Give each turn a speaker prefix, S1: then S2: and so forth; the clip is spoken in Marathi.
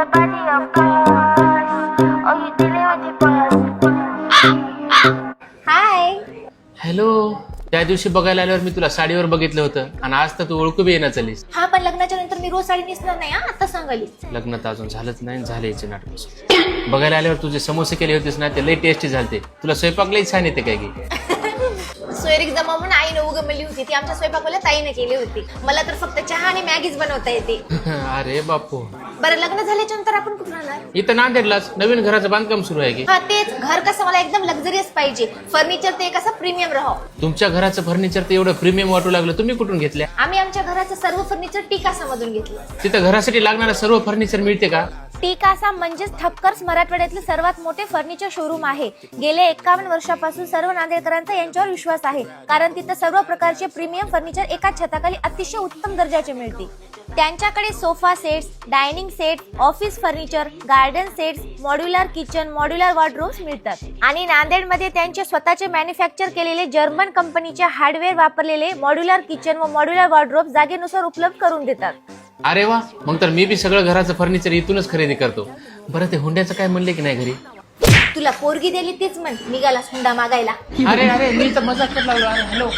S1: the body of course. Oh, you dealing with the boss.
S2: High.
S3: Hello. त्या दिवशी बघायला आल्यावर मी तुला साडीवर बघितलं होतं आणि आज तर तू ओळखू बी येणार चालीस.
S2: हा, पण लग्नाच्या नंतर मी रोज साडी नेसणार नाही. आता सांगाली
S3: लग्न तर अजून झालंच नाही, झाले याचे नाटक. बघायला आल्यावर तुझे समोसे केले होतेस ना, ते लई टेस्टी झालते. तुला स्वयंपाक लई छान येते काय की.
S2: सोयरीक जमा म्हणून आईने उगमली होती, ती आमच्या स्वयंपाकाला ताईने केली होती. मला तर फक्त चहा आणि मॅगीच बनवता येते.
S3: अरे बापू.
S2: बरं, लग्न झाल्याच्या नंतर आपण कुठे राहणार?
S3: इथं नांदेडलाच नवीन घराचं बांधकाम सुरू आहे की.
S2: हा, तेच. घर कसं मला एकदम लक्झरियस पाहिजे. फर्निचर ते कसं प्रीमियम राहो.
S3: तुमच्या घराचं फर्निचर ते एवढं प्रीमियम वाटू लागलं, तुम्ही कुठून घेतल्या?
S2: आम्ही आमच्या घराचं सर्व फर्निचर टी कासामधून घेतलं.
S3: तिथं घरासाठी लागणारं सर्व फर्निचर मिळते का?
S2: टी कासा म्हणजेच ठक्कर्स मराठवाड्यातले सर्वात मोठे फर्निचर शोरूम आहे. गेल्या 51 वर्षापासून सर्व नांदेडकरांचा यांच्यावर विश्वास आहे, कारण तिथं सर्व प्रकारचे प्रीमियम फर्निचर एकाच छताखाली अतिशय उत्तम दर्जाचे मिळते. त्यांच्याकडे sofa sets, dining set, office furniture, garden sets, modular kitchen, modular wardrobes मिळतात. आणि नांदेडमध्ये त्यांचे स्वतःचे मॅन्युफॅक्चर केलेले जर्मन कंपनीचे हार्डवेअर वापरलेले मॉड्युलर किचन व मॉड्युलर वॉर्डरोब जागेनुसार उपलब्ध करून देतात.
S3: अरे वा, मग तर मी बी सगळं घराचं फर्निचर इथूनच खरेदी करतो. बरं, ते हुंड्याचं काय म्हणले की नाही घरी?
S2: तुला पोरगी दिली तीच म्हण, निघाला हुंडा मागायला.
S3: अरे मी तर मजाक करायला लागलो. अरे हॅलो.